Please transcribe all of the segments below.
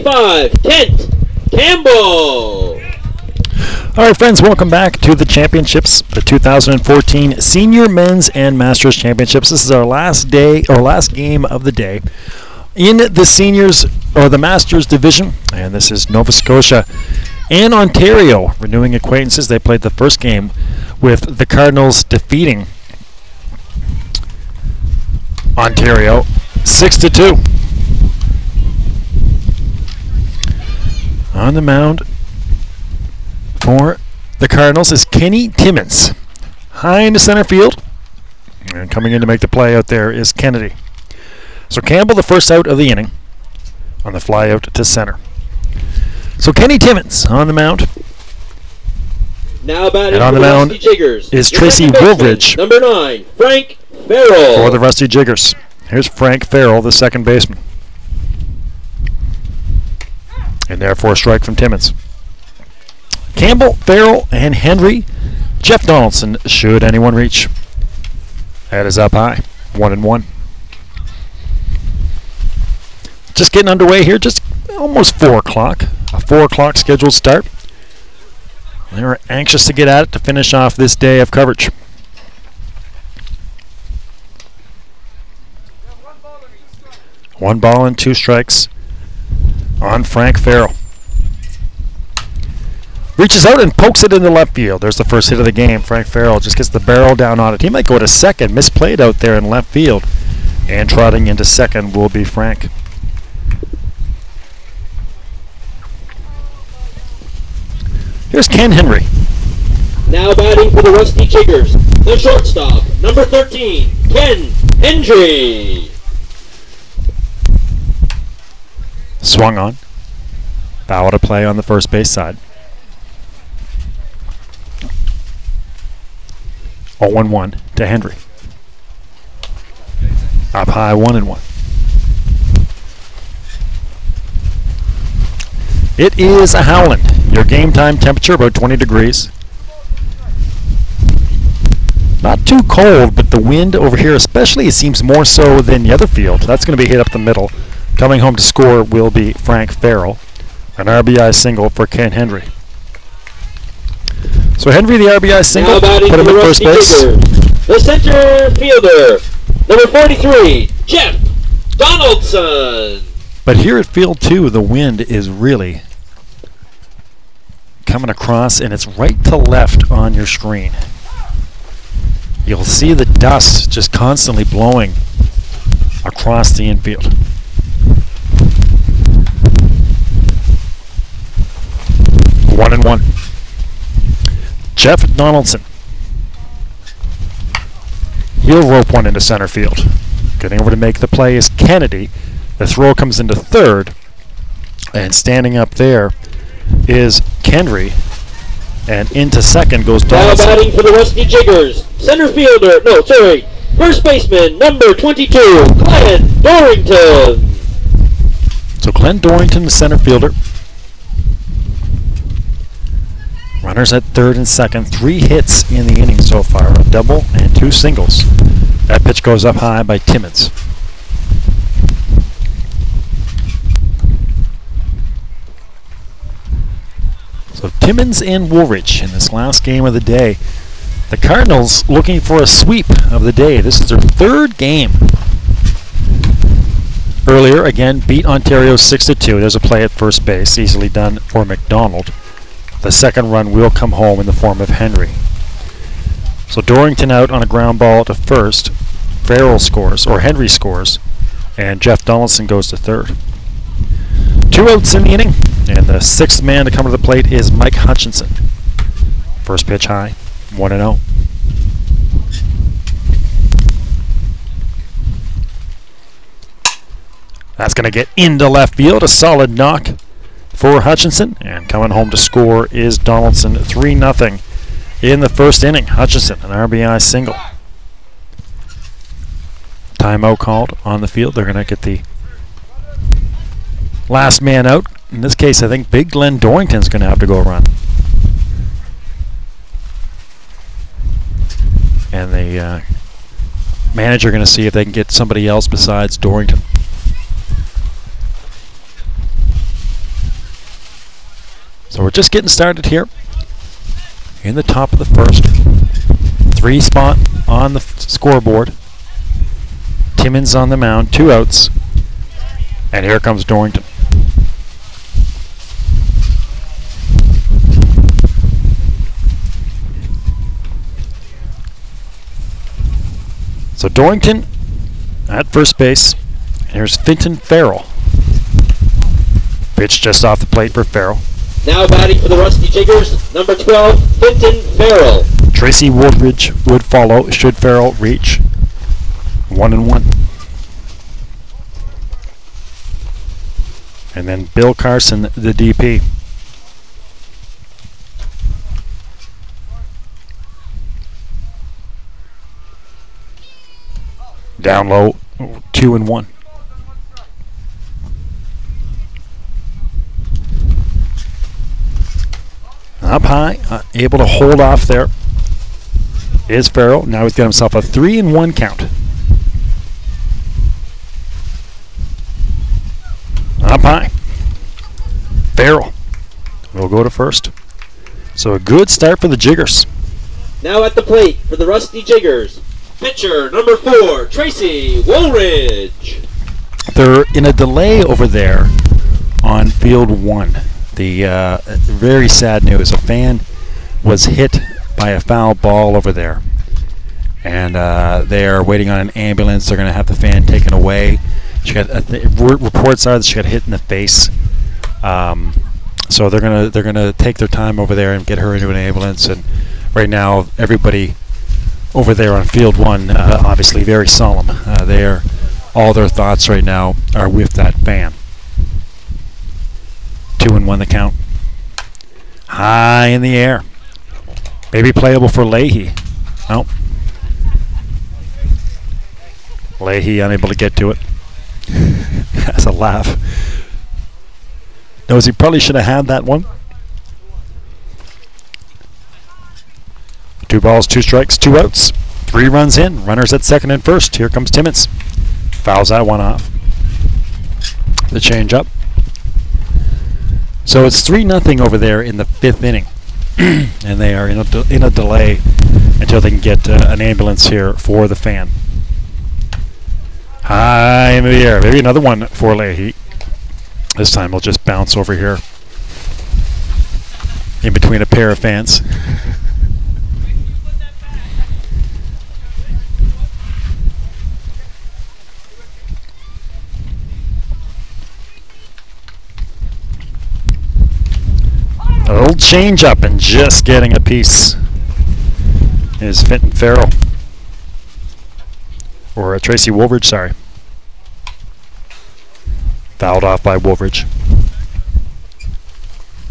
25, Kent Campbell. All right, friends, welcome back to the championships, the 2014 Senior Men's and Masters Championships. This is our last day, or last game of the day in the seniors, or the Masters division, and this is Nova Scotia and Ontario renewing acquaintances. They played the first game with the Cardinals defeating Ontario 6-2. On the mound for the Cardinals is Kenny Timmins. High into center field. And coming in to make the play out there is Kennedy. So Campbell, the first out of the inning, on the fly out to center. So Kenny Timmins on the mound. Now batting and on the mound is Tracy Woolridge. Number 9, Frank Farrell. For the Rusty Jiggers. Here's Frank Farrell, the second baseman. And therefore a strike from Timmins. Campbell, Farrell, and Henry. Jeff Donaldson, should anyone reach. That is up high, 1-1. Just getting underway here, just almost 4 o'clock. A 4 o'clock scheduled start. They were anxious to get at it to finish off this day of coverage. One ball and 2 strikes on Frank Farrell. Reaches out and pokes it into left field. There's the first hit of the game. Frank Farrell just gets the barrel down on it. He might go to second. Misplayed out there in left field. And trotting into second will be Frank. Here's Ken Henry. Now batting for the Rusty Jiggers, the shortstop, number 13, Ken Henry. Swung on. Foul to play on the first base side. 0-1 to Henry. Up high, 1-1. It is a howling. Your game time temperature about 20 degrees. Not too cold, but the wind over here especially, it seems more so than the other field. That's going to be hit up the middle. Coming home to score will be Frank Farrell. An RBI single for Ken Henry. So Henry, the RBI single, put him at first base. The center fielder, number 43, Jeff Donaldson. But here at field 2, the wind is really coming across, and it's right to left on your screen. You'll see the dust just constantly blowing across the infield. One and one. Jeff Donaldson. He'll rope one into center field. Getting over to make the play is Kennedy. The throw comes into third, and standing up there is Henry, and into second goes Donaldson. Now batting for the Rusty Jiggers, center fielder, first baseman, number 22, Glenn Dorrington. So Glenn Dorrington, the center fielder. Runners at third and second. 3 hits in the inning so far, a double and 2 singles. That pitch goes up high by Timmins. So Timmins and Woolridge in this last game of the day. The Cardinals looking for a sweep of the day. This is their 3rd game. Earlier, again, beat Ontario 6-2. There's a play at first base, easily done for McDonald. The second run will come home in the form of Henry. So Dorrington out on a ground ball to first. Farrell scores, or Henry scores, and Jeff Donaldson goes to third. 2 outs in the inning, and the 6th man to come to the plate is Mike Hutchinson. First pitch high, 1-0. That's going to get into left field, a solid knock for Hutchinson, and coming home to score is Donaldson. 3-0 in the first inning. Hutchinson, an RBI single. Timeout called on the field. They're going to get the last man out. In this case, I think Big Glenn Dorrington's going to have to go run. And the manager going to see if they can get somebody else besides Dorrington. So we're just getting started here in the top of the first. 3 spot on the scoreboard. Timmins on the mound, 2 outs. And here comes Dorrington. So Dorrington at first base. And here's Finton Farrell. Pitch just off the plate for Farrell. Now batting for the Rusty Jiggers, number 12, Finton Farrell. Tracy Woodridge would follow should Farrell reach 1-1. And then Bill Carson, the DP. Down low, 2-1. Up high, able to hold off there is Farrell. Now he's got himself a 3-1 count. Up high. Farrell will go to first. So a good start for the Jiggers. Now at the plate for the Rusty Jiggers, pitcher number 4, Tracy Woolridge. They're in a delay over there on field 1. The very sad news, a fan was hit by a foul ball over there. And they are waiting on an ambulance. They're going to have the fan taken away. She got reports are that she got hit in the face. So they're gonna take their time over there and get her into an ambulance. And right now, everybody over there on field 1, obviously very solemn. All their thoughts right now are with that fan. 2-1 the count. High in the air. Maybe playable for Leahy. Nope. Leahy unable to get to it. That's a laugh. Knows he probably should have had that one. 2 balls, 2 strikes, 2 outs. 3 runs in. Runners at second and first. Here comes Timmins. Fouls that one off. The change up. So it's 3-0 over there in the 5th inning. And they are in a delay until they can get an ambulance here for the fan. High in the air. Maybe another one for Leahy. This time we'll just bounce over here in between a pair of fans. A little change up and just getting a piece is Finton Farrell. Or Tracy Woolridge, sorry. Fouled off by Woolridge.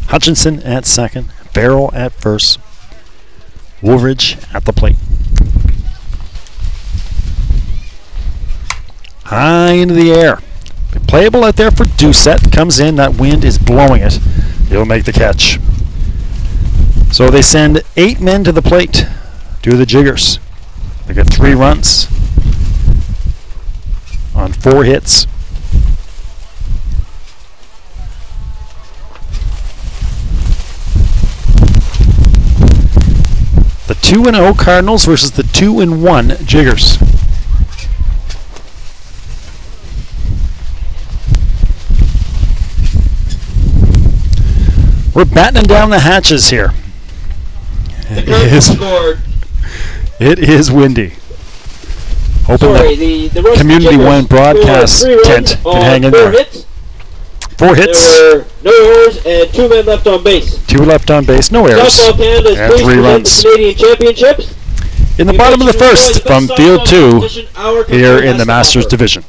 Hutchinson at second. Farrell at first. Woolridge at the plate. High into the air. Playable out there for Doucette. Comes in. That wind is blowing it. He'll make the catch. So they send 8 men to the plate. Do the Jiggers. They get 3 runs on 4 hits. The 2-0 Cardinals versus the 2-1 Jiggers. We're battening down the hatches here. It is windy. Hoping the Community One broadcast tent can hang in there. 4 hits. There were no errors and 2 men left on base. 2 left on base, no errors. And 3 runs. The Canadian Championships. In the bottom of the first from field 2 here in the Masters Division.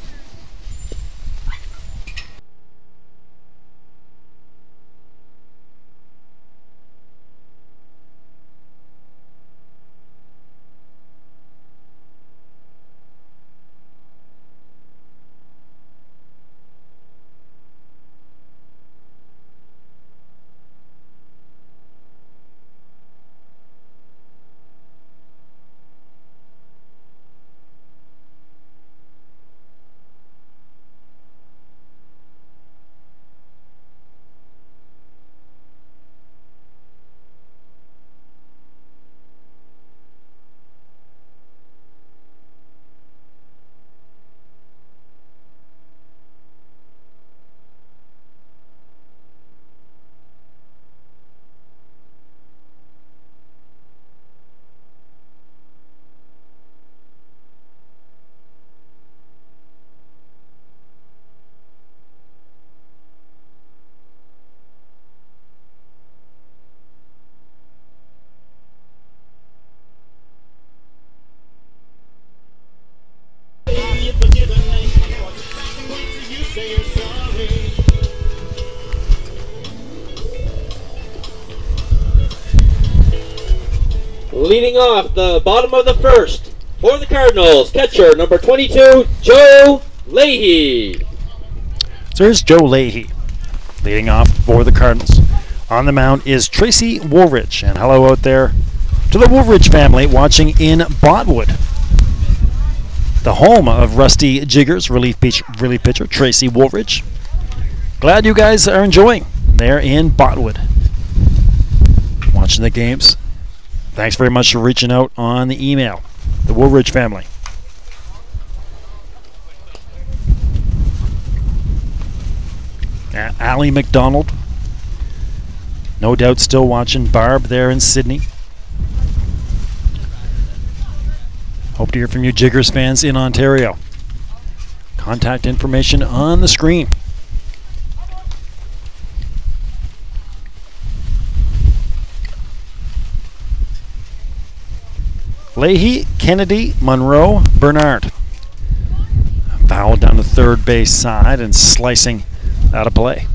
Leading off the bottom of the first for the Cardinals, catcher number 22, Joe Leahy. So here's Joe Leahy leading off for the Cardinals. On the mound is Tracy Woolridge. And hello out there to the Woolridge family watching in Botwood, the home of Rusty Jiggers, relief pitcher Tracy Woolridge. Glad you guys are enjoying there in Botwood, watching the games. Thanks very much for reaching out on the email, the Woolridge family. Allie McDonald, no doubt still watching. Barb there in Sydney. Hope to hear from you Jiggers fans in Ontario. Contact information on the screen. Leahy, Kennedy, Monroe, Bernard. Foul down the third base side and slicing out of play.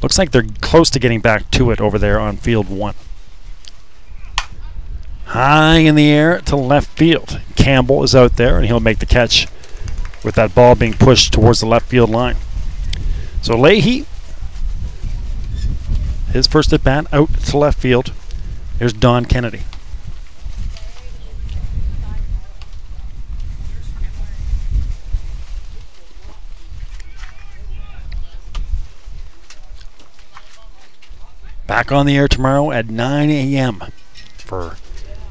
Looks like they're close to getting back to it over there on field 1. High in the air to left field. Campbell is out there and he'll make the catch with that ball being pushed towards the left field line. So Leahy, his first at bat out to left field. Here's Don Kennedy. Back on the air tomorrow at 9 a.m. for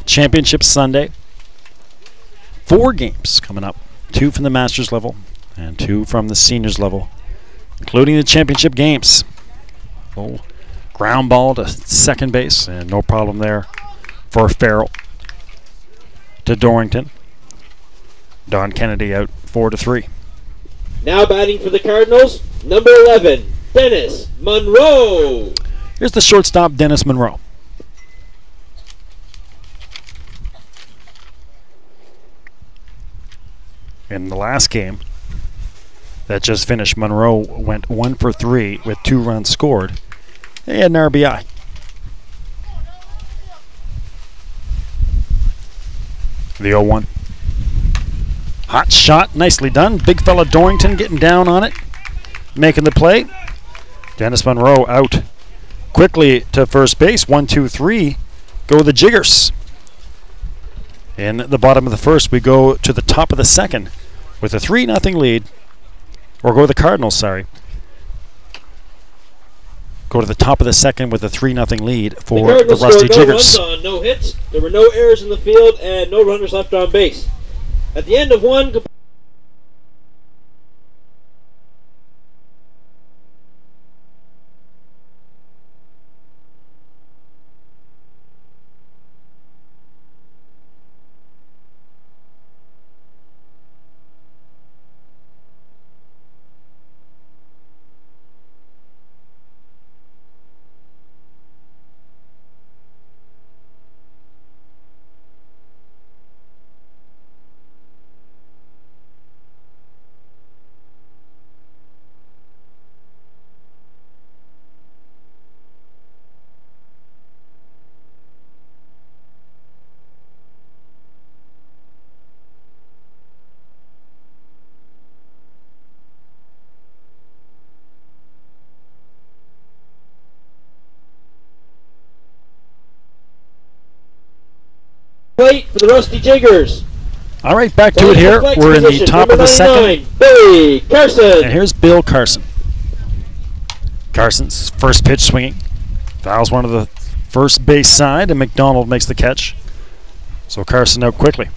Championship Sunday. 4 games coming up. 2 from the Masters level and 2 from the Seniors level, including the championship games. Oh, ground ball to second base, and no problem there for Farrell. To Dorrington. Don Kennedy out 4-3. Now batting for the Cardinals, number 11, Dennis Monroe. Here's the shortstop, Dennis Monroe. In the last game that just finished, Monroe went 1 for 3 with 2 runs scored. He had an RBI. The 0-1. Hot shot, nicely done. Big fella Dorrington getting down on it, making the play. Dennis Monroe out quickly to first base. 1-2-3. Go the Jiggers. In the bottom of the first, we go to the top of the second with a 3-0 lead. Or go to the Cardinals, sorry. Go to the top of the second with a 3-0 lead for the Rusty Jiggers. No runs on no hits. There were no errors in the field and no runners left on base. At the end of one. Plate for the Rusty Jiggers. All right, back to it here. We're in the top of the second. Billy Carson. And here's Bill Carson. Carson's first pitch swinging. Fouls one to the first base side, and McDonald makes the catch. So Carson out quickly.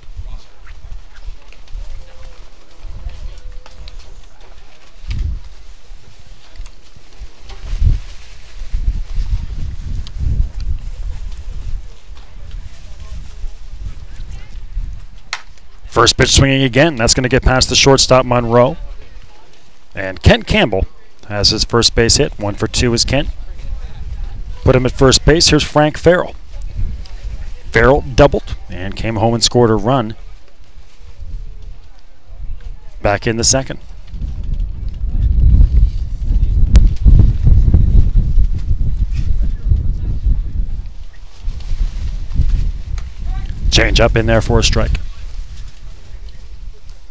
First pitch swinging again. That's going to get past the shortstop, Monroe. And Kent Campbell has his first base hit. 1 for 2 is Kent. Put him at first base. Here's Frank Farrell. Farrell doubled and came home and scored a run back in the second. Change up in there for a strike.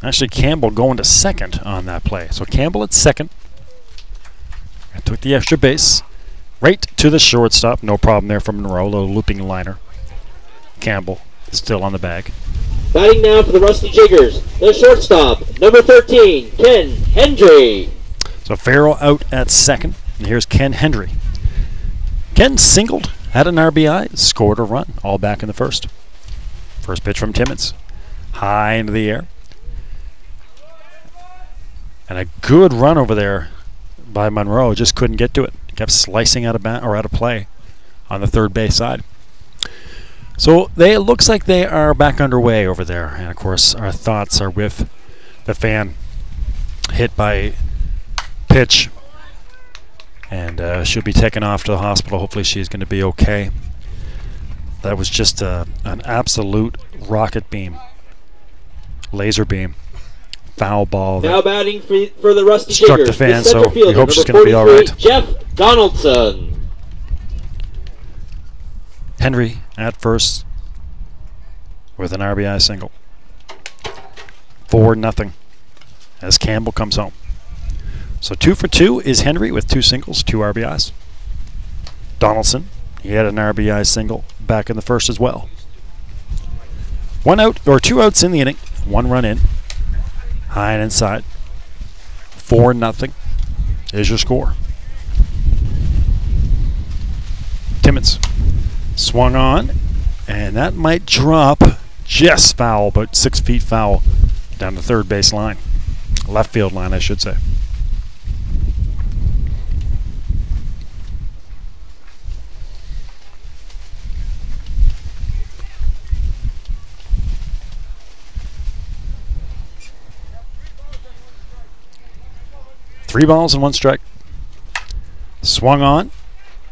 Actually, Campbell going to second on that play. So Campbell at second. I took the extra base. Right to the shortstop. No problem there from Monroe. A little looping liner. Campbell is still on the bag. Batting now for the Rusty Jiggers, the shortstop, number 13, Ken Hendry. So Farrell out at second. And here's Ken Hendry. Ken singled, had an RBI, scored a run, all back in the first. First pitch from Timmins. High into the air. And a good run over there by Monroe. Just couldn't get to it. Kept slicing out of play on the third base side. So it looks like they are back underway over there. And of course, our thoughts are with the fan hit by pitch. And she'll be taken off to the hospital. Hopefully she's going to be okay. That was just an absolute rocket beam. Laser beam. Foul ball. Now batting for the Rusty struck Jiggers, the fan, the so we hope she's going to be all right. Jeff Donaldson. Henry at first with an RBI single. 4-0 as Campbell comes home. So 2 for 2 is Henry with 2 singles, 2 RBIs. Donaldson, he had an RBI single back in the first as well. 1 out, or 2 outs in the inning, 1 run in. High and inside. 4-0 is your score. Timmins swung on, and that might drop just foul, about 6 feet foul down the third base line. Left field line, I should say. Three balls and 1 strike. Swung on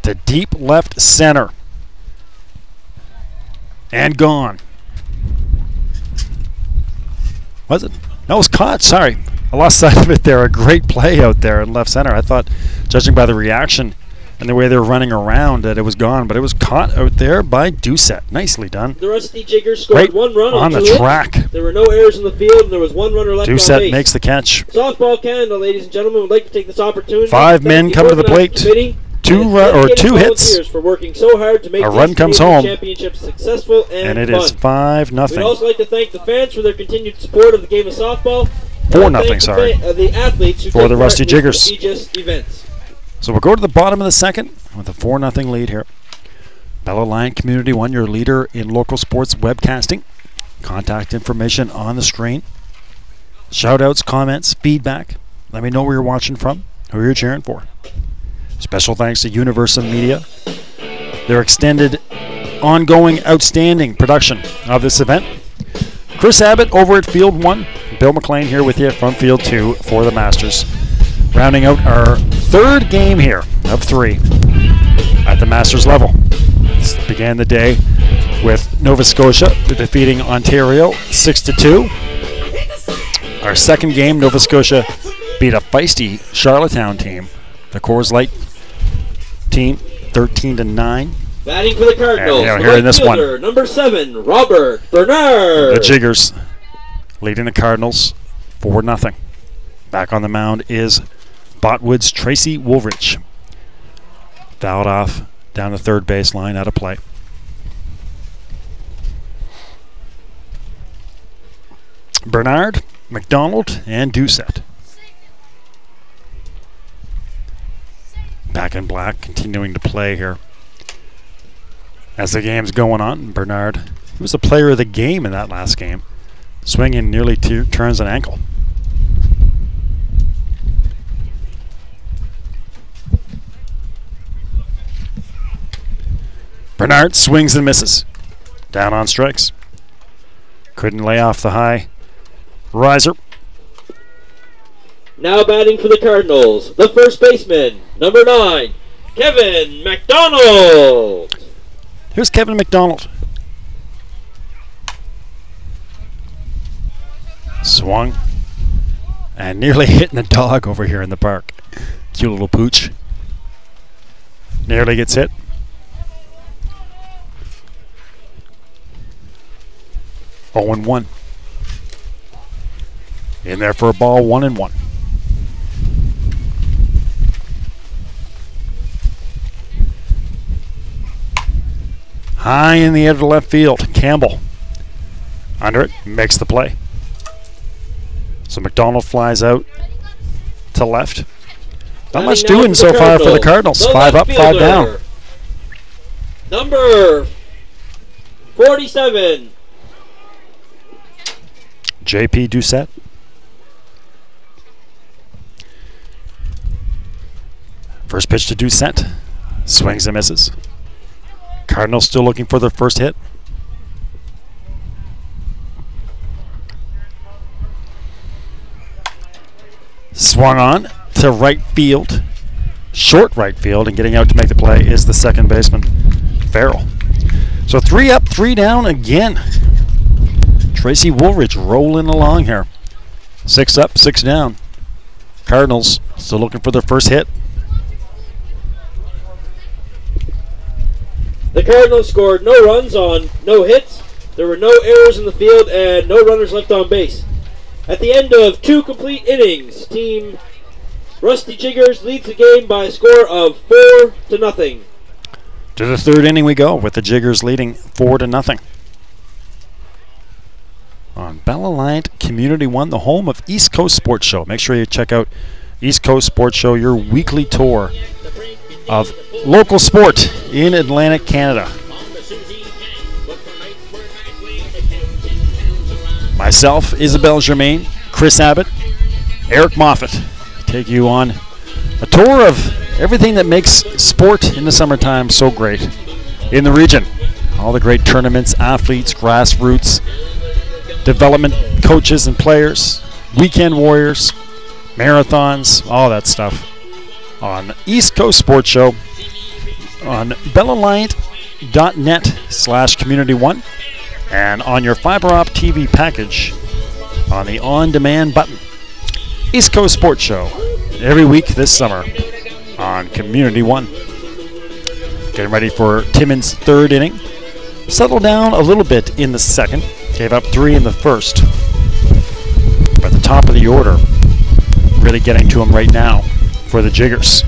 to deep left center. And gone. Was it? No, it was caught. Sorry. I lost sight of it there. A great play out there in left center. I thought, judging by the reaction and the way they were running around, that it was gone. But it was caught out there by Doucette. Nicely done. The Rusty Jiggers scored 1 run on the track. There were no errors in the field, and there was 1 runner left on base. Doucette makes the catch. Softball Canada, ladies and gentlemen, would like to take this opportunity. 5 men come to the plate. 2 hits. For working so hard to make a run comes home. Championship successful and it fun. Is 5-0. We'd also like to thank the fans for their continued support of the game of softball. 4-0, sorry. The athletes who for the Rusty Jiggers. Events. So we'll go to the bottom of the second with a 4-0 lead here. Bella Lion Community 1, your leader in local sports webcasting. Contact information on the screen. Shout-outs, comments, feedback. Let me know where you're watching from, who you're cheering for. Special thanks to Universum Media. Their extended, ongoing, outstanding production of this event. Chris Abbott over at Field 1. Bill McLean here with you from Field 2 for the Masters. Rounding out our 3rd game here of 3 at the Masters level. This began the day with Nova Scotia defeating Ontario 6-2. Our 2nd game, Nova Scotia beat a feisty Charlottetown team. The Coors Light team, 13-9. Batting for the Cardinals, and here in this one, number 7, Robert Bernard. The Jiggers leading the Cardinals 4-0. Back on the mound is Botwood's Tracy Woolrich. Fouled off down the third base line, out of play. Bernard, McDonald, and Doucette. Back in black, continuing to play here. As the game's going on, Bernard, he was the player of the game in that last game. Swinging nearly turns an ankle. Bernard swings and misses. Down on strikes. Couldn't lay off the high riser. Now batting for the Cardinals, the first baseman, number 9, Kevin McDonald. Here's Kevin McDonald. Swung. And nearly hitting the dog over here in the park. Cute little pooch. Nearly gets hit. 0-1. In there for a ball, 1-1. High in the air to left field. Campbell under it, makes the play. So McDonald flies out to left. Not much doing so far for the Cardinals. 5 up, 5 down. Number 47. J.P. Doucette. First pitch to Doucette. Swings and misses. Cardinals still looking for their first hit. Swung on to right field. Short right field, and getting out to make the play is the second baseman, Farrell. So 3 up, 3 down again. Tracy Woolridge rolling along here. 6 up, 6 down. Cardinals still looking for their first hit. The Cardinals scored no runs on no hits. There were no errors in the field and no runners left on base. At the end of 2 complete innings, Team Rusty Jiggers leads the game by a score of 4-0. To the 3rd inning we go, with the Jiggers leading 4-0. On Bell Alliant Community One, the home of East Coast Sports Show. Make sure you check out East Coast Sports Show, your weekly tour of local sport in Atlantic Canada. Myself, Isabelle Germain, Chris Abbott, Eric Moffat take you on a tour of everything that makes sport in the summertime so great in the region. All the great tournaments, athletes, grassroots, development coaches and players, weekend warriors, marathons, all that stuff on East Coast Sports Show on bellalliant.net/community1 and on your fiber op TV package on the on-demand button. East Coast Sports Show every week this summer on Community One. Getting ready for Timmins' 3rd inning. Settled down a little bit in the 2nd. Gave up 3 in the 1st. But the top of the order really getting to him right now for the Jiggers.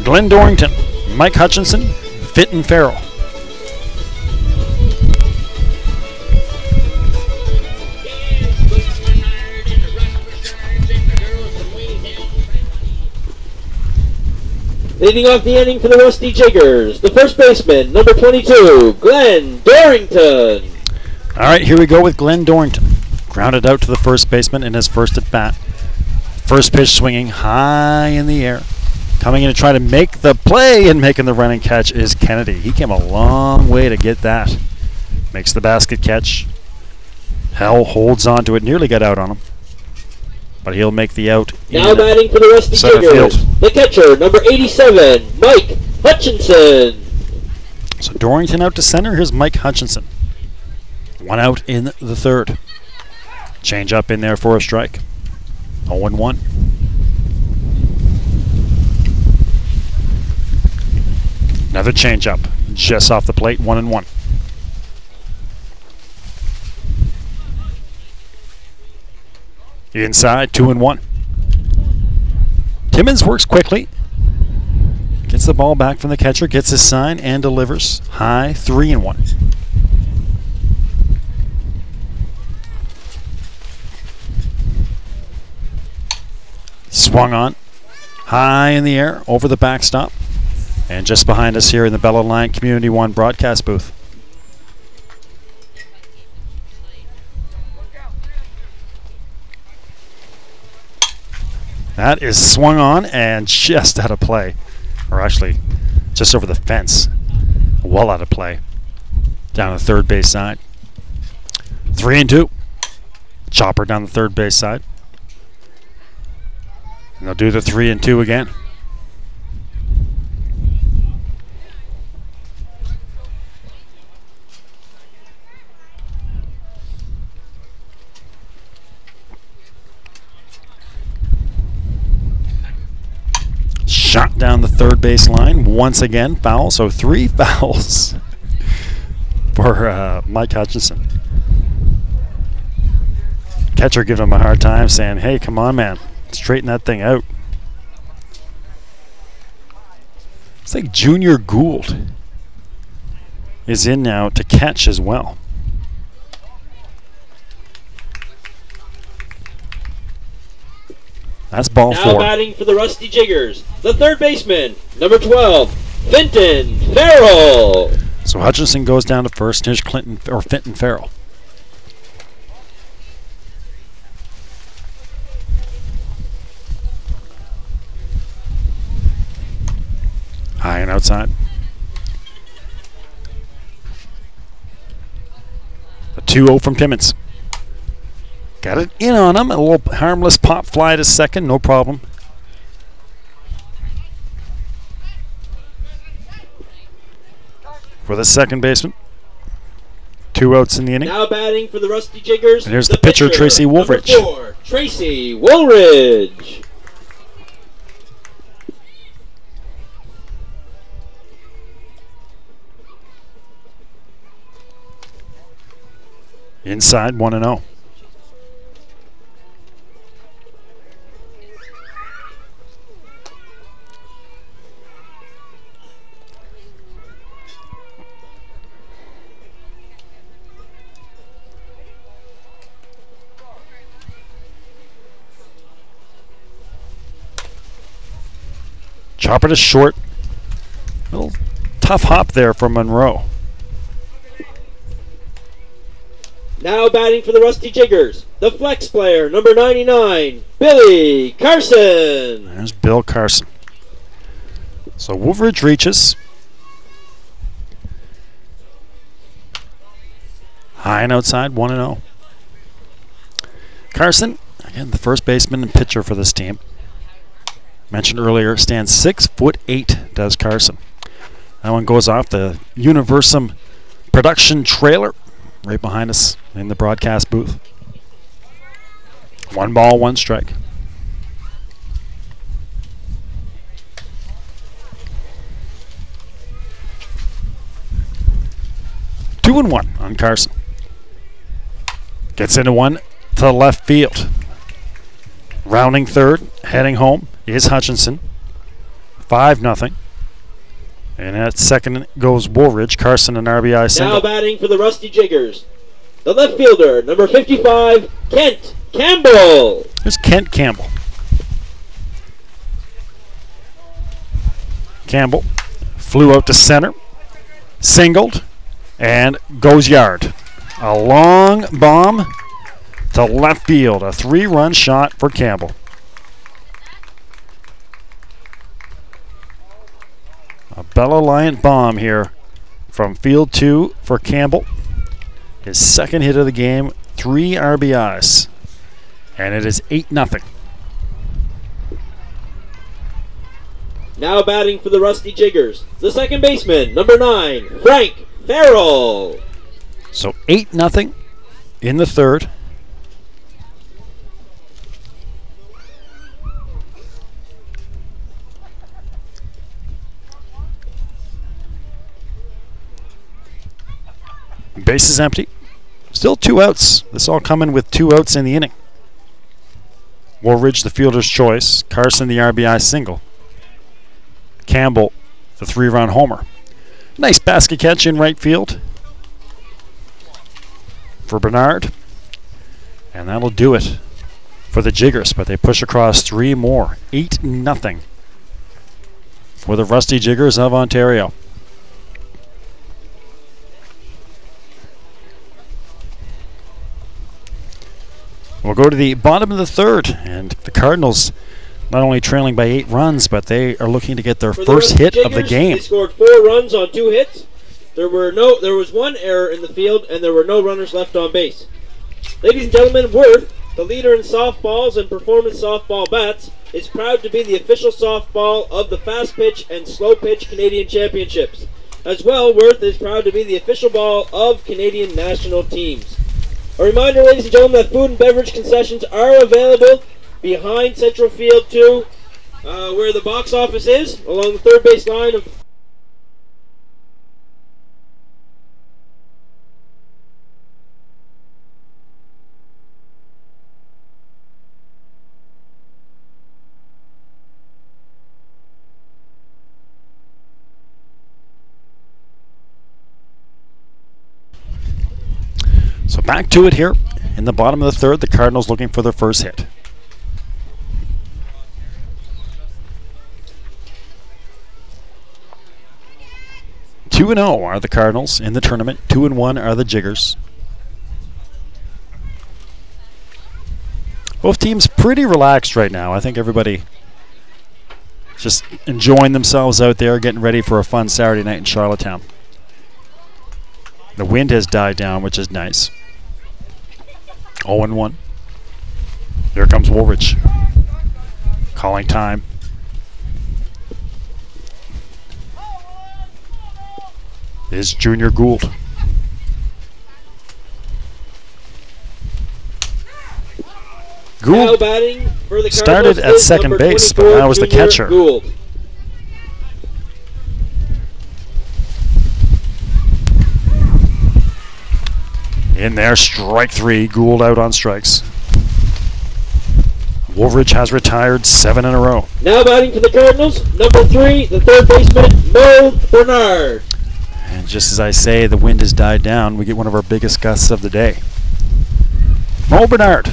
Glenn Dorrington, Mike Hutchinson, Fitton Farrell. Leading off the inning for the Rusty Jiggers, the first baseman, number 22, Glenn Dorrington. All right, here we go with Glenn Dorrington. Grounded out to the first baseman in his first at bat. First pitch swinging high in the air. Coming in to try to make the play and making the running catch is Kennedy. He came a long way to get that. Makes the basket catch. Hell holds on to it. Nearly got out on him. But he'll make the out. Now batting for the Rusty Jiggers, the catcher, number 87, Mike Hutchinson. So Dorrington out to center. Here's Mike Hutchinson. 1 out in the 3rd. Change up in there for a strike. 0-1. Another change-up, just off the plate, 1-1. Inside, 2-1. Timmins works quickly. Gets the ball back from the catcher, gets his sign, and delivers. High, 3-1. Swung on. High in the air, over the backstop. And just behind us here in the Bell Alliant Community One broadcast booth. That is swung on and just out of play. Or actually, just over the fence. Well out of play. Down the 3rd base side. 3-2. Chopper down the 3rd base side. And they'll do the 3-2 again. down the third base line. Once again, foul. So 3 fouls for Mike Hutchinson. Catcher giving him a hard time, saying, hey, come on, man. Straighten that thing out. It's like Junior Gould is in now to catch as well. That's ball now 4. batting for the Rusty Jiggers, the third baseman, number 12, Finton Farrell. So Hutchinson goes down to first. Here's Finton Farrell. High and outside. The 2-0 from Timmins. Got it in on him. A little harmless pop fly to second. No problem. For the second baseman. 2 outs in the inning. Now batting for the Rusty Jiggers. And here's the pitcher, Tracy Woolridge. Number 4, Tracy Woolridge. Inside, 1-0. Chopper to short. Little tough hop there for Monroe. Now batting for the Rusty Jiggers, the flex player, number 99, Billy Carson. There's Bill Carson. So Woolridge reaches. High and outside, 1-0. Carson, again, the first baseman and pitcher for this team. Mentioned earlier, stands 6'8", does Carson. That one goes off the Universum production trailer right behind us in the broadcast booth. 1 ball, 1 strike. Two and 1 on Carson. Gets into one to left field. Rounding third, heading home is Hutchinson. 5-0. And at second goes Woolridge. Carson an RBI single. Now batting for the Rusty Jiggers, the left fielder, number 55, Kent Campbell. There's Kent Campbell. Campbell flew out to center, singled, and goes yard. A long bomb to left field. A 3-run shot for Campbell. A Bell Alliant bomb here from field 2 for Campbell. His second hit of the game, 3 RBIs. And it is 8-0. Now batting for the Rusty Jiggers, the second baseman, number 9, Frank Farrell. So 8-0 in the third. Base is empty. Still 2 outs. This all coming with 2 outs in the inning. Woolridge the fielder's choice. Carson the RBI single. Campbell the 3-run homer. Nice basket catch in right field for Bernard. And that'll do it for the Jiggers. But they push across 3 more. 8-0 for the Rusty Jiggers of Ontario. We'll go to the bottom of the third, and the Cardinals not only trailing by 8 runs, but they are looking to get their first hit of the game. They scored 4 runs on 2 hits. There was 1 error in the field, and there were no runners left on base. Ladies and gentlemen, Worth, the leader in softballs and performance softball bats, is proud to be the official softball of the Fastpitch and Slow Pitch Canadian Championships. As well, Worth is proud to be the official ball of Canadian national teams. A reminder, ladies and gentlemen, that food and beverage concessions are available behind Central Field 2 where the box office is, along the third base line of... So back to it here in the bottom of the third. The Cardinals looking for their first hit. 2-0 are the Cardinals in the tournament. 2-1 are the Jiggers. Both teams pretty relaxed right now. I think everybody just enjoying themselves out there, getting ready for a fun Saturday night in Charlottetown. The wind has died down, which is nice. 0-1. Here comes Woolridge. Calling time. Is Junior Gould. Gould batting for the started at second base, but now was the catcher. Gould. In there, strike three. Gould out on strikes. Woolridge has retired 7 in a row. Now batting for the Cardinals, number 3, the third baseman, Mo Bernard. And just as I say, the wind has died down. We get one of our biggest gusts of the day. Mo Bernard,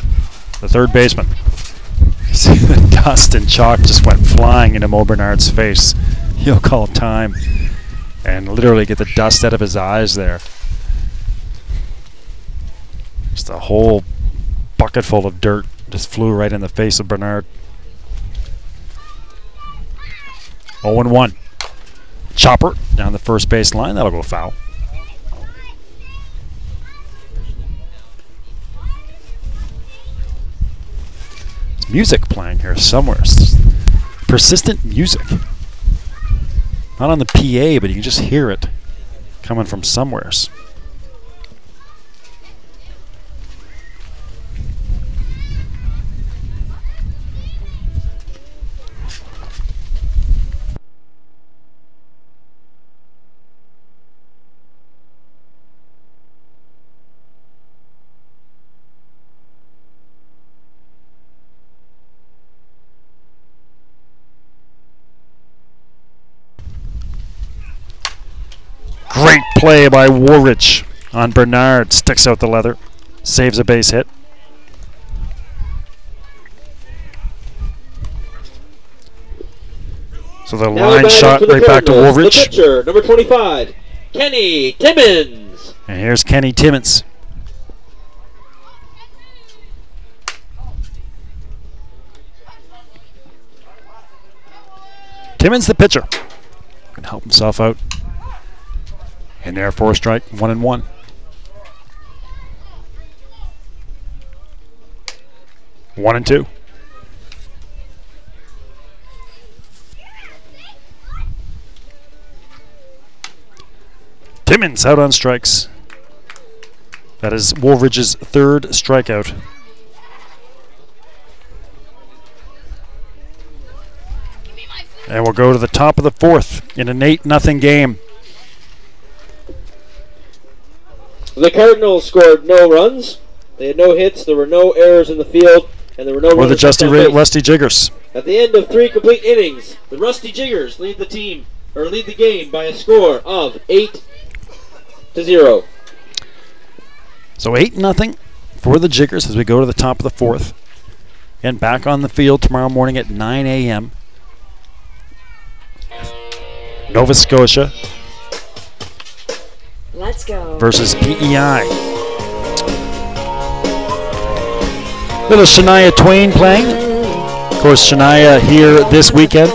the third baseman. You see the dust and chalk just went flying into Mo Bernard's face. He'll call time and literally get the dust out of his eyes there. Just a whole bucket full of dirt just flew right in the face of Bernard. 0-1. Chopper down the first base line. That'll go foul. There's music playing here somewhere. It's persistent music. Not on the PA, but you can just hear it coming from somewheres. Great play by Woolridge on Bernard. Sticks out the leather. Saves a base hit. So the line shot right back to Woolridge. The pitcher, number 25, Kenny Timmons. And here's Kenny Timmons. Timmons the pitcher. Can help himself out. In there for a strike, 1-1. One and two. Timmons out on strikes. That is Woolridge's third strikeout. And we'll go to the top of the fourth in an 8-0 game. The Cardinals scored no runs. They had no hits. There were no errors in the field, and there were no runs. The Rusty Jiggers. At the end of 3 complete innings, the Rusty Jiggers lead the game by a score of 8-0. So 8-0 for the Jiggers as we go to the top of the fourth. And back on the field tomorrow morning at 9 a.m. Nova Scotia. Let's go. Versus PEI. Little Shania Twain playing. Of course, Shania here this weekend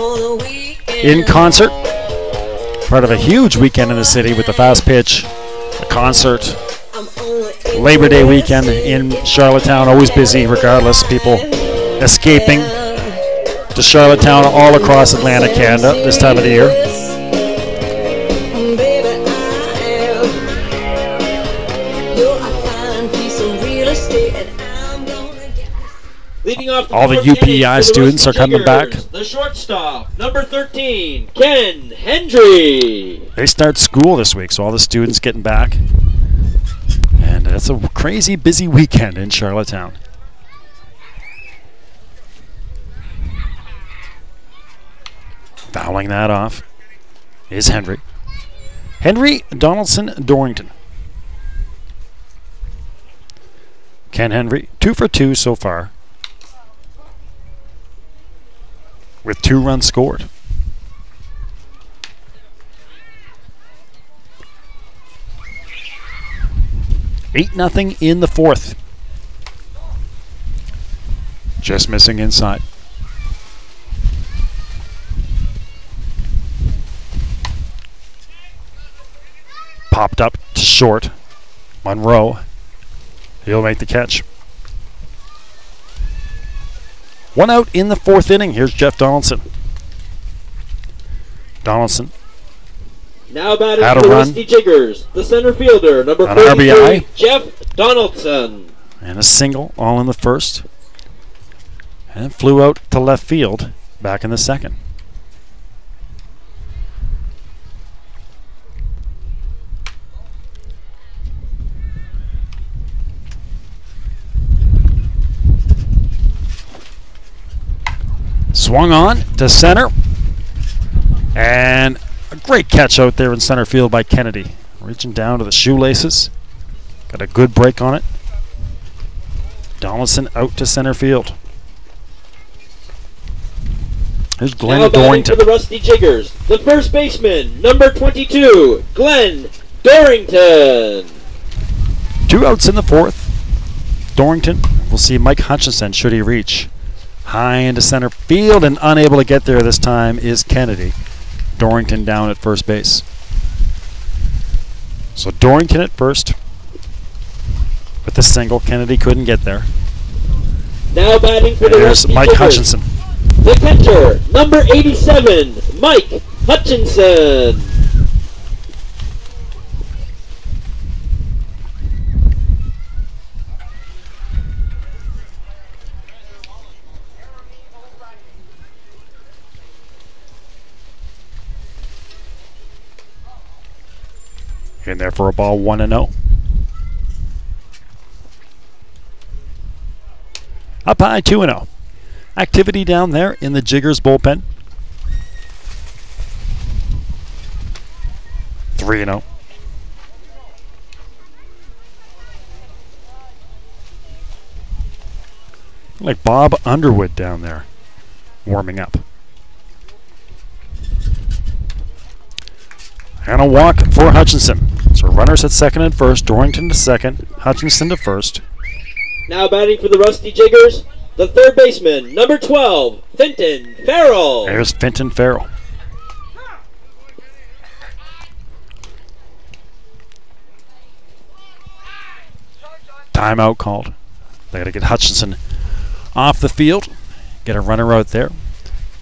in concert. Part of a huge weekend in the city with the Fastpitch, a concert. Labor Day weekend in Charlottetown, always busy regardless. People escaping to Charlottetown all across Atlantic Canada this time of the year. Leading off All the fourth inning UPEI for the students Rusty are coming back. Jiggers, the shortstop, number 13, Ken Hendry. They start school this week, so all the students getting back. And it's a crazy busy weekend in Charlottetown. Fouling that off is Henry. Henry, Donaldson, Dorrington. Ken Henry, 2 for 2 so far, with 2 runs scored. (8-0) in the 4th. Just missing inside. Popped up to short. Monroe. He'll make the catch. 1 out in the 4th inning. Here's Jeff Donaldson. Donaldson. Now batting Had a for the run. Rusty Jiggers, the center fielder, number An 43, RBI. Jeff Donaldson. And a single, all in the 1st. And flew out to left field back in the 2nd. Swung on to center. And a great catch out there in center field by Kennedy. Reaching down to the shoelaces. Got a good break on it. Donaldson out to center field. Here's Glenn Now batting Dorrington. for the Rusty Jiggers, the first baseman, number 22, Glenn Dorrington. 2 outs in the 4th. Dorrington will see Mike Hutchinson should he reach. High into center field and unable to get there this time is Kennedy. Dorrington down at first base. So Dorrington at first with the single. Kennedy couldn't get there. Now batting for the There's Rusty Mike Jiggers, Hutchinson. the catcher, number 87, Mike Hutchinson. In there for a ball, 1-0. Up high, 2-0. Activity down there in the Jiggers bullpen. 3-0. Like Bob Underwood down there, warming up. And a walk for Hutchinson. So runners at second and first. Dorrington to second. Hutchinson to first. Now batting for the Rusty Jiggers, the third baseman, number 12, Fenton Farrell. There's Fenton Farrell. Timeout called. They got to get Hutchinson off the field. Get a runner out there.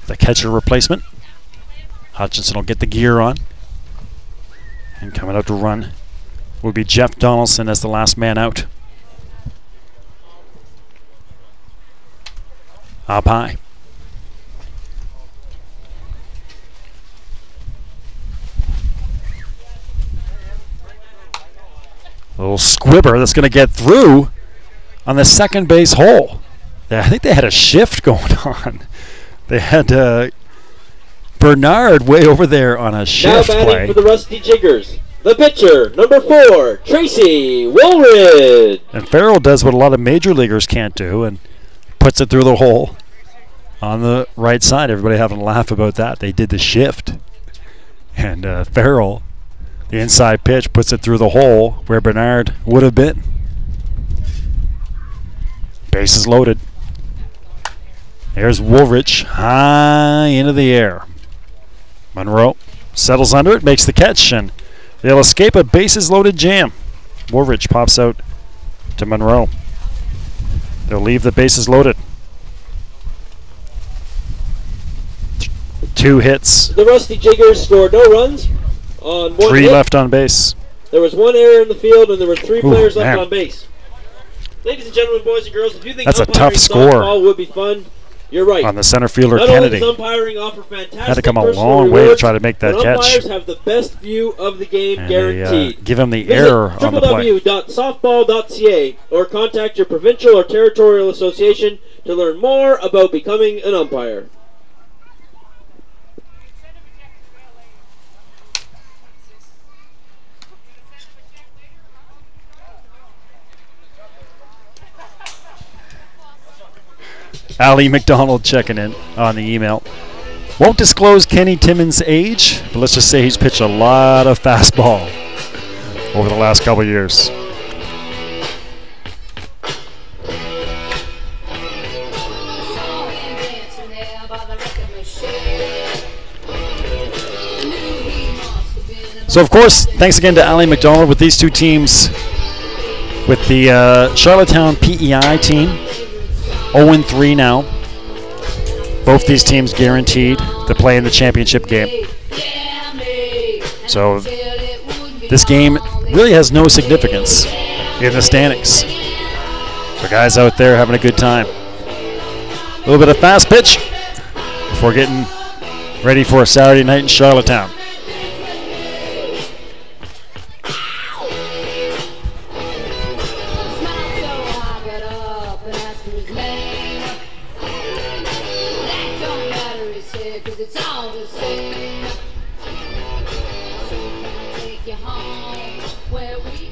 The catcher replacement. Hutchinson will get the gear on. And coming out to run will be Jeff Donaldson as the last man out. Up high. A little squibber that's going to get through on the second base hole. I think they had a shift going on. They had Bernard way over there on a shift now batting play. for the Rusty Jiggers, the pitcher, number 4, Tracy Woolridge. And Farrell does what a lot of major leaguers can't do and puts it through the hole on the right side. Everybody having a laugh about that. They did the shift. And Farrell, the inside pitch, puts it through the hole where Bernard would have been. Bases loaded. There's Woolridge high into the air. Monroe settles under it, makes the catch, and they'll escape a bases loaded jam. Woolridge pops out to Monroe. They'll leave the bases loaded. 2 hits. The Rusty Jiggers scored no runs on 1 3 hit. left on base. There was 1 error in the field, and there were 3 players man. left on base. Ladies and gentlemen, boys and girls, if you think That's a umpiring tough score softball would be fun, you're right. on the center fielder, Not Kennedy. only does umpiring offer fantastic Had to come a personal long way to rewards, try to make that but catch. umpires have the best view of the game And guaranteed. they give him the Visit error on the play. www.softball.ca or contact your provincial or territorial association to learn more about becoming an umpire. Ali McDonald checking in on the email. Won't disclose Kenny Timmons' age, but let's just say he's pitched a lot of fastball over the last couple of years. So, of course, thanks again to Ali McDonald with these two teams, with the Charlottetown PEI team, 0-3 now. Both these teams guaranteed to play in the championship game. So this game really has no significance in the standings. So guys out there having a good time. A little bit of fast pitch before getting ready for a Saturday night in Charlottetown.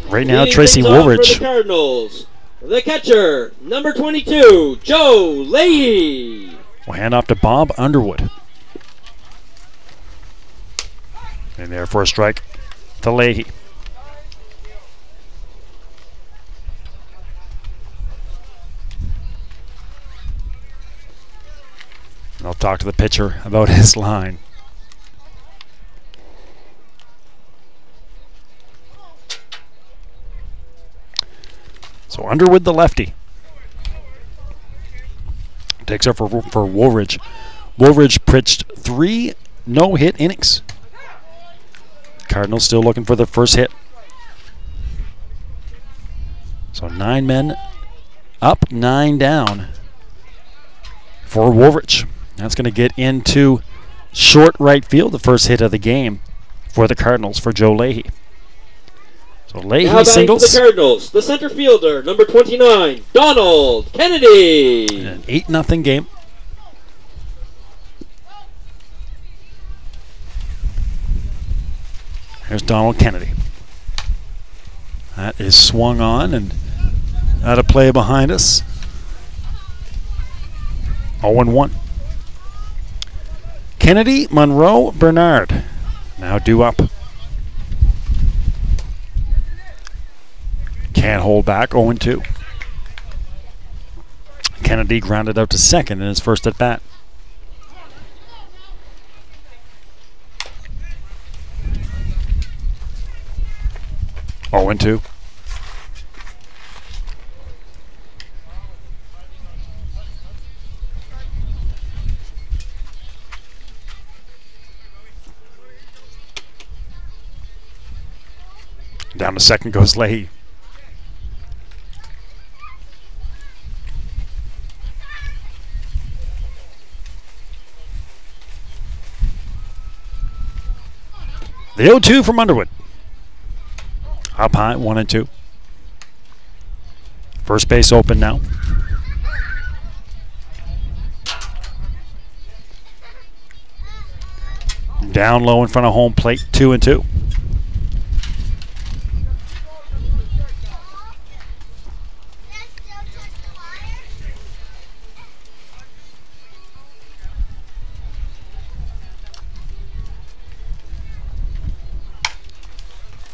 Right now, Tracy Woolridge. For the Cardinals, the catcher, number 22, Joe Leahy. We'll hand off to Bob Underwood. And there for a strike to Leahy. And I'll talk to the pitcher about his line. So Underwood, the lefty, takes up for Woolridge. Woolridge pitched 3 no-hit innings. Cardinals still looking for their first hit. So 9 men up, 9 down for Woolridge. That's going to get into short right field, the first hit of the game for the Cardinals, for Joe Leahy. So Leahy singles. For the Cardinals, the center fielder, number 29, Donald Kennedy. An 8-0 game. Here's Donald Kennedy. That is swung on and out of play behind us. 0-1. Kennedy, Monroe, Bernard now due up. Can't hold back, 0-2. Kennedy grounded out to second in his first at bat. Oh, and 2. Down to second goes Leahy. The 0-2 from Underwood. Up high, 1-2. First base open now. Down low in front of home plate, 2-2.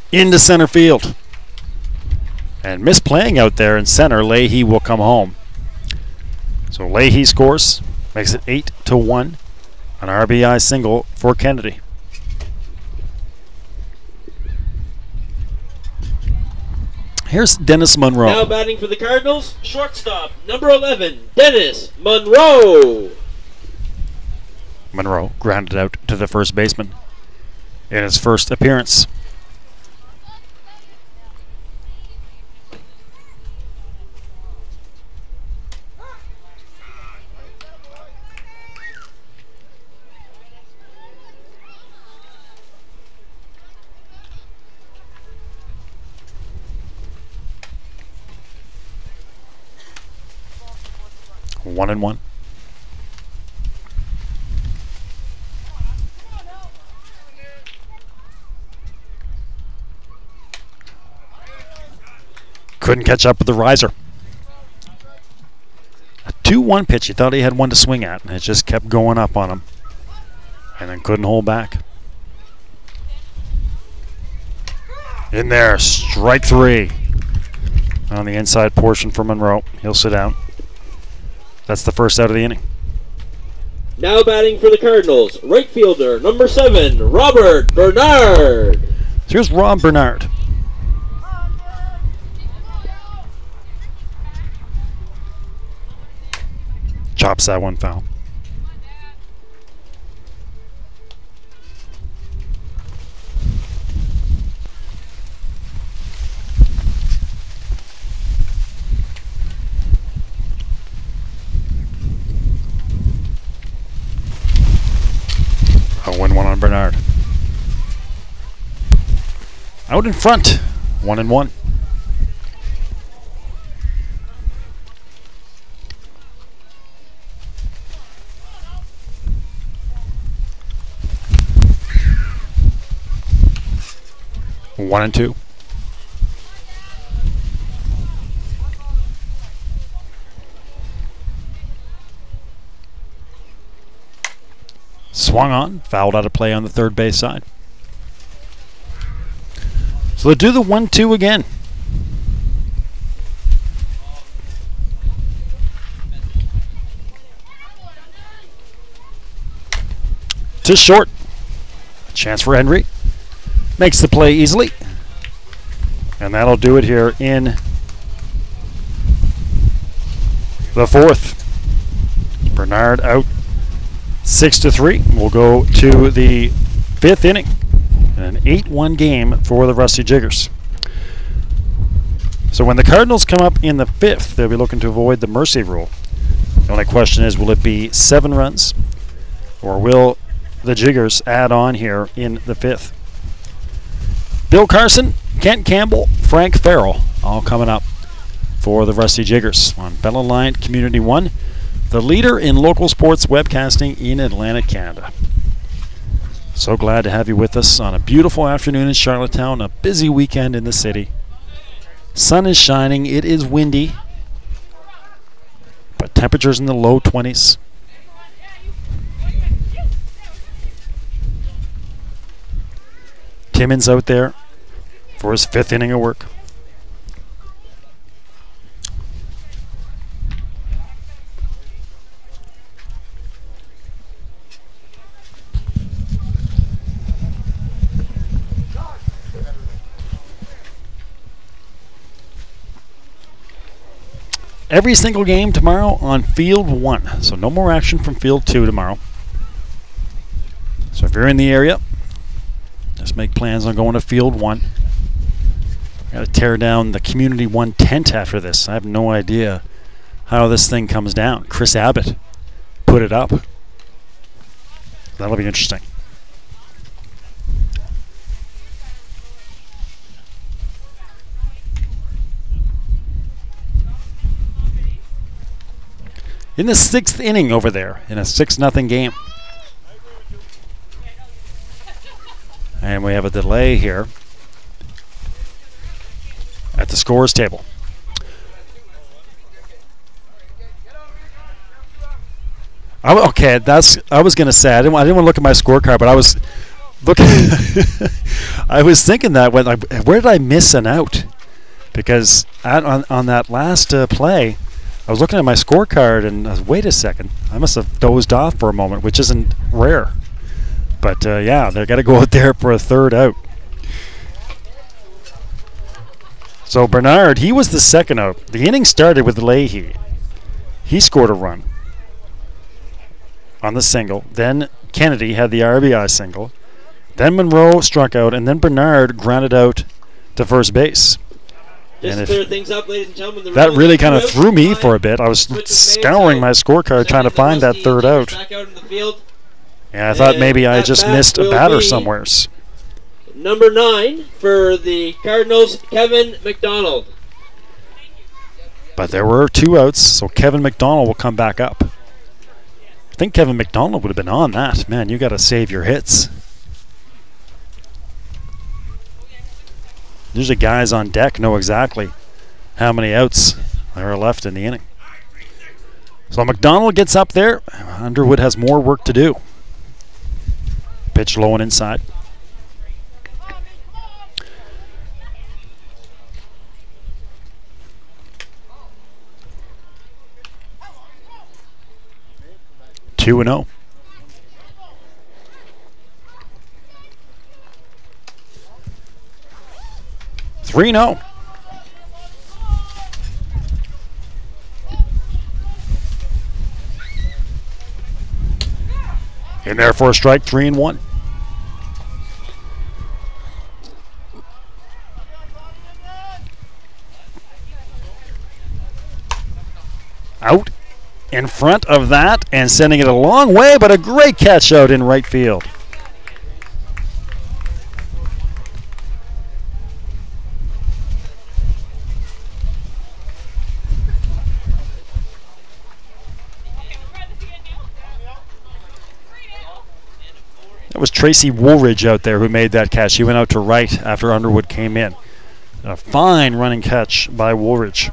Into center field. And misplaying out there in center, Leahy will come home. So Leahy scores, makes it 8-1. An RBI single for Kennedy. Here's Dennis Monroe. Now batting for the Cardinals, shortstop, number 11, Dennis Monroe. Monroe grounded out to the first baseman in his first appearance. – 1-1. Couldn't catch up with the riser. A 2-1 pitch. He thought he had one to swing at, and it just kept going up on him. And then couldn't hold back. In there, strike 3. On the inside portion for Monroe. He'll sit down. That's the first out of the inning. Now batting for the Cardinals, right fielder, number 7, Robert Bernard. So here's Rob Bernard. Chops that one foul. A 1-1 on Bernard. Out in front, 1-1. One and 2. Swung on, fouled out of play on the third base side. So they'll do the 1-2 again. To short. Chance for Henry. Makes the play easily. And that'll do it here in the 4th. Bernard out 6-3. We'll go to the 5th inning. An 8-1 game for the Rusty Jiggers. So when the Cardinals come up in the 5th, they'll be looking to avoid the mercy rule. The only question is, will it be 7 runs? Or will the Jiggers add on here in the 5th? Bill Carson, Kent Campbell, Frank Farrell, all coming up for the Rusty Jiggers on Bell Alliant Community 1, the leader in local sports webcasting in Atlantic Canada. So glad to have you with us on a beautiful afternoon in Charlottetown, a busy weekend in the city. Sun is shining, it is windy, but temperatures in the low 20s. Timmins out there for his 5th inning of work. Every single game tomorrow on Field 1. So no more action from Field 2 tomorrow. So if you're in the area, just make plans on going to Field 1. Got to tear down the Community 1 tent after this. I have no idea how this thing comes down. Chris Abbott put it up. That'll be interesting. In the 6th inning over there, in a 6-0 game. And we have a delay here at the scores table. I was going to say, I didn't want to look at my scorecard, but I was looking. I was thinking that where did I miss an out? Because on that last play, I was looking at my scorecard and I was, wait a second, I must have dozed off for a moment, which isn't rare. But yeah, they got to go out there for a 3rd out. So Bernard, he was the 2nd out. The inning started with Leahy. He scored a run on the single. Then Kennedy had the RBI single. Then Monroe struck out, and then Bernard grounded out to first base. Just to clear things up, ladies and gentlemen, that really kind of threw me for a bit. I was scouring my scorecard trying to find that 3rd out. Yeah, I thought maybe I just missed a batter somewheres. Number 9 for the Cardinals, Kevin McDonald. But there were 2 outs, so Kevin McDonald will come back up. I think Kevin McDonald would have been on that. Man, you got to save your hits. Usually guys on deck know exactly how many outs there are left in the inning. So McDonald gets up there. Underwood has more work to do. Pitch low and inside. Two and 0. Three 0. In there for a strike, 3-1. Out in front of that and sending it a long way, but a great catch out in right field. That was Tracy Woolridge out there who made that catch. He went out to right after Underwood came in. A fine running catch by Woolridge.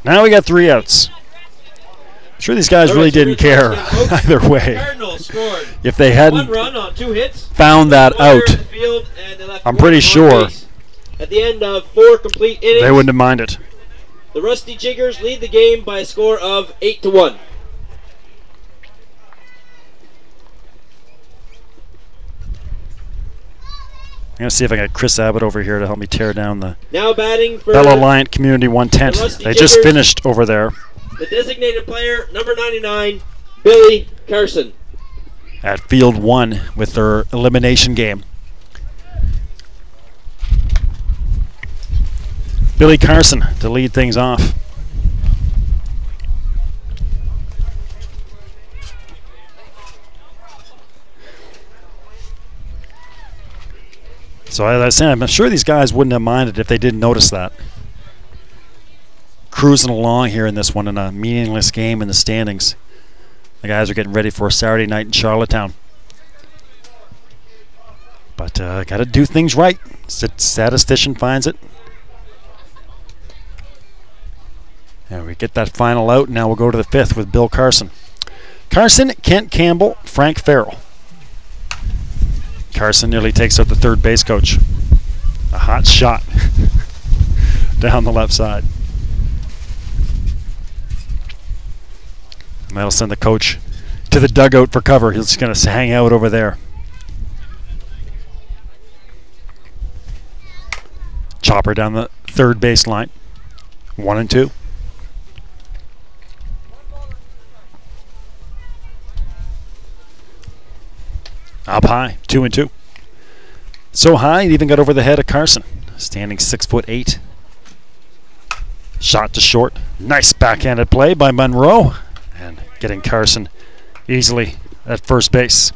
Now we got 3 outs. I'm sure these guys really didn't care either way. If they hadn't found that out, I'm pretty sure at the end of 4 complete innings, they wouldn't have minded. The Rusty Jiggers lead the game by a score of 8-1. I'm going to see if I got Chris Abbott over here to help me tear down the now batting for Bell Alliant Community 110. They just finished over there. The designated player, number 99, Billy Carson. At field 1 with their elimination game. Billy Carson to lead things off. So as I said, I'm sure these guys wouldn't have minded if they didn't notice that. Cruising along here in this one in a meaningless game in the standings. The guys are getting ready for a Saturday night in Charlottetown. But got to do things right. Statistician finds it. And we get that final out. Now we'll go to the 5th with Bill Carson. Carson, Kent Campbell, Frank Farrell. Carson nearly takes out the third base coach. A hot shot down the left side. And that'll send the coach to the dugout for cover. He's just going to hang out over there. Chopper down the third base line. 1-2. Up high, 2-2. So high, it even got over the head of Carson. Standing 6'8". Shot to short. Nice backhanded play by Monroe. And getting Carson easily at first base.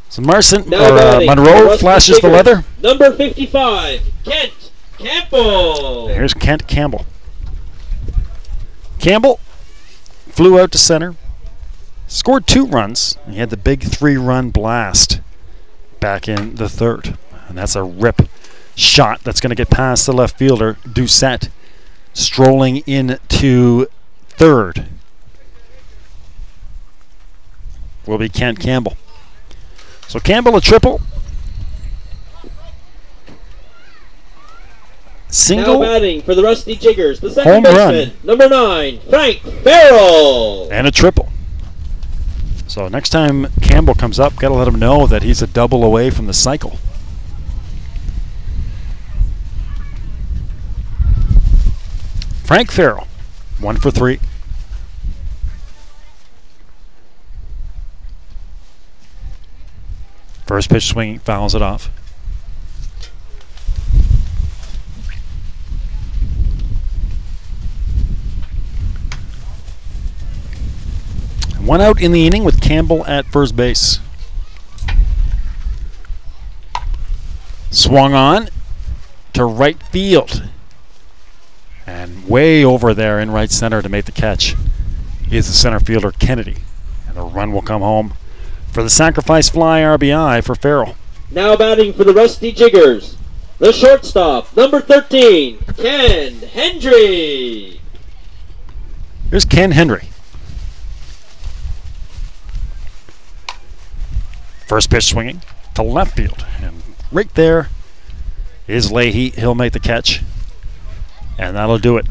So Monroe flashes the leather. Number 55, Kent Campbell. Here's Kent Campbell. Campbell flew out to center. Scored 2 runs. He had the big 3-run blast back in the 3rd. And that's a rip shot that's going to get past the left fielder, Doucette, strolling into 3rd. Will be Kent Campbell. So Campbell a triple. Single. Now batting for the Rusty Jiggers, the second baseman, number 9, Frank Farrell. And a triple. So next time Campbell comes up, got to let him know that he's a double away from the cycle. Frank Farrell, 1 for 3. First pitch swinging, fouls it off. One out in the inning with Campbell at first base. Swung on to right field. And way over there in right center to make the catch is the center fielder, Kennedy. And the run will come home for the sacrifice fly RBI for Farrell. Now batting for the Rusty Jiggers, the shortstop, number 13, Ken Hendry. Here's Ken Hendry. First pitch swinging to left field. And right there is Leahy. He'll make the catch. And that'll do it.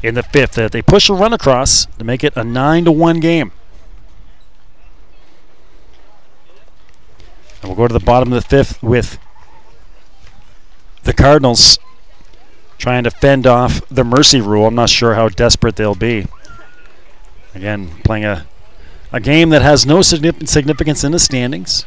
In the fifth, they push a run across to make it a 9-1 game. And we'll go to the bottom of the fifth with the Cardinals trying to fend off the mercy rule. I'm not sure how desperate they'll be. Again, playing a game that has no significance in the standings.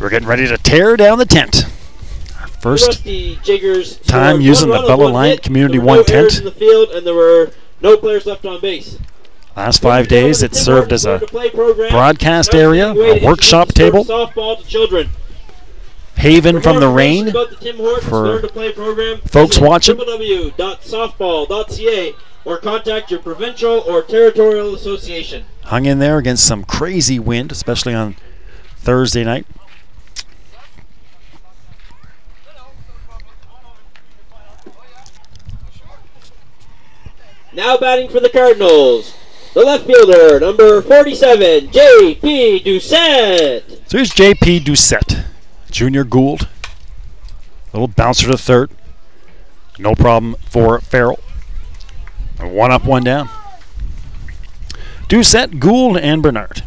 We're getting ready to tear down the tent. Our first time using the Bella Lion Community 1 tent. In the field, and there were no players left on base. Last 5 days, it served as a broadcast area, a workshop table, softball to children. haven from the rain for folks watching. www.softball.ca or contact your provincial or territorial association. Hung in there against some crazy wind, especially on Thursday night. Now batting for the Cardinals, the left fielder, number 47, J.P. Doucette. So here's J.P. Doucette. Junior Gould. Little bouncer to third. No problem for Farrell. One up, one down. Doucette, Gould, and Bernard.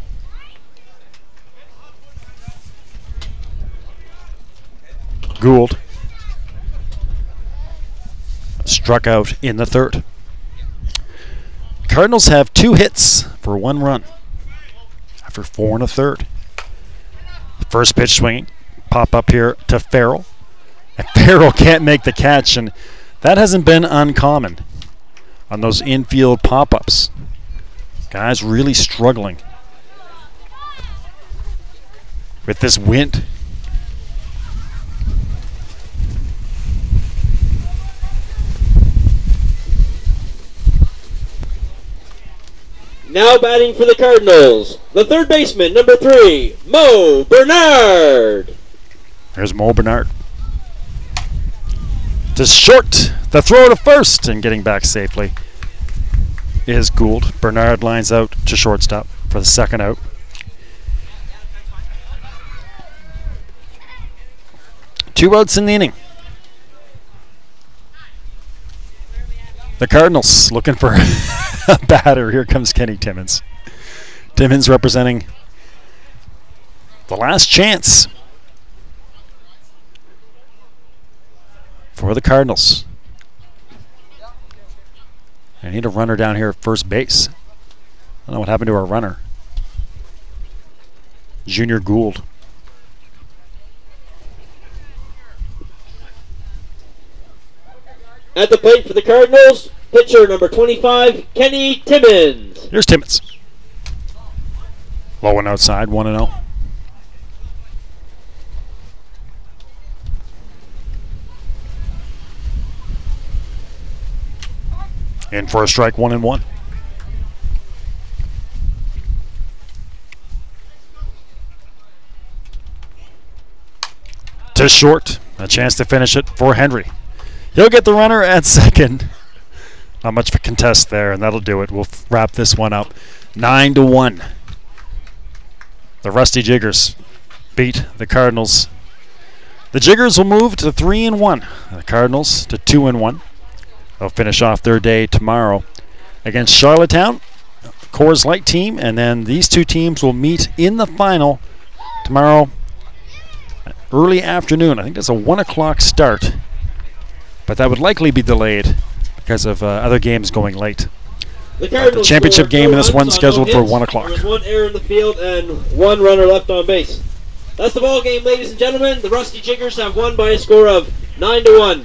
Gould struck out in the third. Cardinals have 2 hits for 1 run after 4 1/3. First pitch swinging. Pop up here to Farrell. And Farrell can't make the catch, and that hasn't been uncommon on those infield pop-ups. Guys really struggling with this wind. Now batting for the Cardinals, the third baseman, number 3, Mo Bernard. There's Mo Bernard. To short, the throw to first, and getting back safely is Gould. Bernard lines out to shortstop for the second out. Two outs in the inning. The Cardinals looking for a batter. Here comes Kenny Timmins. Timmins representing the last chance for the Cardinals. I need a runner down here at first base. I don't know what happened to our runner. Junior Gould. At the plate for the Cardinals, pitcher number 25, Kenny Timmins. Here's Timmins. Low and outside, 1-0. In for a strike, 1-1. To short, a chance to finish it for Henry. He'll get the runner at second. Not much of a contest there, and that'll do it. We'll wrap this one up. 9-1. The Rusty Jiggers beat the Cardinals. The Jiggers will move to 3-1. The Cardinals to 2-1. They'll finish off their day tomorrow against Charlottetown, Coors Light team, and then these two teams will meet in the final tomorrow early afternoon. I think that's a 1 o'clock start, but that would likely be delayed because of other games going late. The Cardinals championship scored game no in this runs one on scheduled no for hits. 1 o'clock. There was 1 error in the field and 1 runner left on base. That's the ball game, ladies and gentlemen. The Rusty Jiggers have won by a score of 9-1.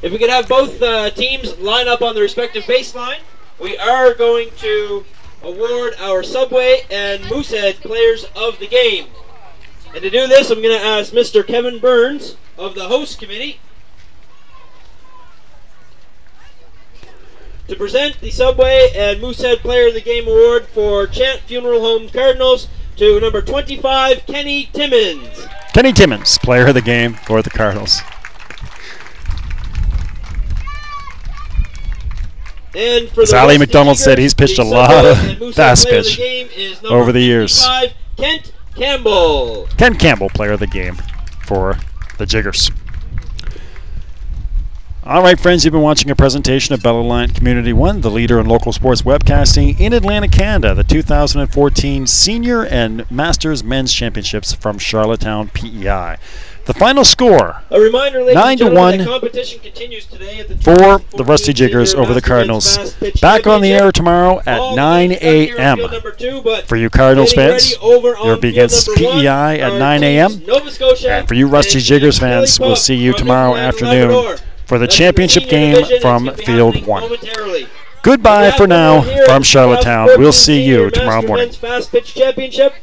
If we could have both teams line up on the respective baseline, we are going to award our Subway and Moosehead players of the game. And to do this, I'm going to ask Mr. Kevin Burns of the host committee to present the Subway and Moosehead Player of the Game Award for Chant Funeral Home Cardinals to number 25, Kenny Timmons. Kenny Timmons, Player of the Game for the Cardinals. And for As the Ali Rusty McDonald said, Jiggers, he's pitched the a lot Subway of and Moosehead fast Player of the pitch Game is number over the years. 55, Kent Campbell. Ken Campbell, Player of the Game for the Jiggers. All right, friends, you've been watching a presentation of Bell Alliant Community One, the leader in local sports webcasting in Atlantic, Canada, the 2014 Senior and Masters Men's Championships from Charlottetown, PEI. The final score, A reminder, ladies 9 and to gentlemen, 1 the competition continues today at the for 2014 the Rusty Jiggers Senior over the Masters Cardinals. Fastpitch Back on the Championship. air tomorrow at All 9 games done here in a.m. field number 2, but For you Cardinals getting fans, ready over on you'll be field against number 1 PEI at are 9 teams a.m. Nova Scotia And for you Rusty and Jiggers Kelly fans, we'll Buck see you from tomorrow Newfoundland, afternoon Labrador. for the That's championship the senior game division. It's from gonna be Field happening 1. momentarily. Goodbye We for have now here from the Charlottetown. 2014 We'll see you Senior tomorrow Master morning. Men's Fast Pitch Championship.